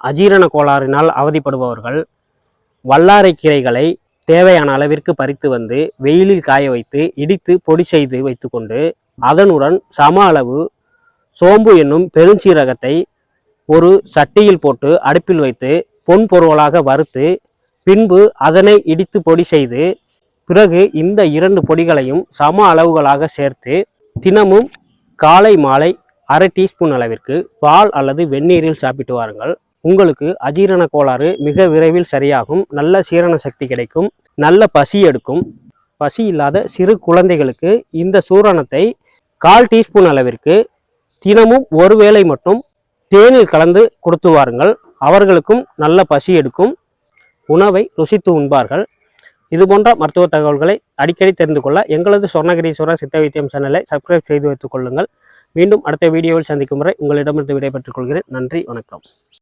அஜீரண கோளாறினால் அவதிப்படுபவர்கள் வல்லாரை கீரைகளை தேவையான அளவிற்கு பறித்து வந்து வெயிலில் காய வைத்து இடித்து பொடி செய்து வைத்துக்கொண்டு அதனுடன் சம அளவு சோம்பு என்னும் பெருஞ்சீரகத்தை ஒரு சட்டியில் போட்டு அடுப்பில் வைத்து பொன் பொருளாக வறுத்து பின்பு அதனை இடித்து பொடி செய்து பிறகு இந்த 2 பொடிகளையும் சம அளவுகளாக சேர்த்து தினமும் காலை மாலை அரை டீஸ்பூன் அளவிற்கு பால் அல்லது வெந்நீரில் சாப்பிட்டு வாருங்கள். உங்களுக்கு அஜீரண கோளாறு மிக விரைவில் சரியாகும். நல்ல சீரண சக்தி கிடைக்கும். நல்ல பசி எடுக்கும். பசி இல்லாத சிறு குழந்தைகளுக்கு இந்த சூரணத்தை 1/4 டீஸ்பூன் அளவிற்கு தினமும் ஒரு வேளை மட்டும் தேனில் கலந்து கொடுத்து வாருங்கள். அவர்களுக்கும் நல்ல பசி எடுக்கும். உணவை ருசித்து உண்பார்கள். இதுபோன்ற மருத்துவ தகவல்களை அடிக்கடி தெரிந்து கொள்ள எங்களது சொர்ணகிரீஸ்வரர் சித்த வைத்தியம் சேனலை சப்ஸ்கிரைப் செய்து வைத்துக் கொள்ளுங்கள். மீண்டும் அடுத்த வீடியோவில் சந்திக்கும் வரை உங்களிடமிருந்து விடைபெற்றுக் கொள்கிறேன். நன்றி, வணக்கம்.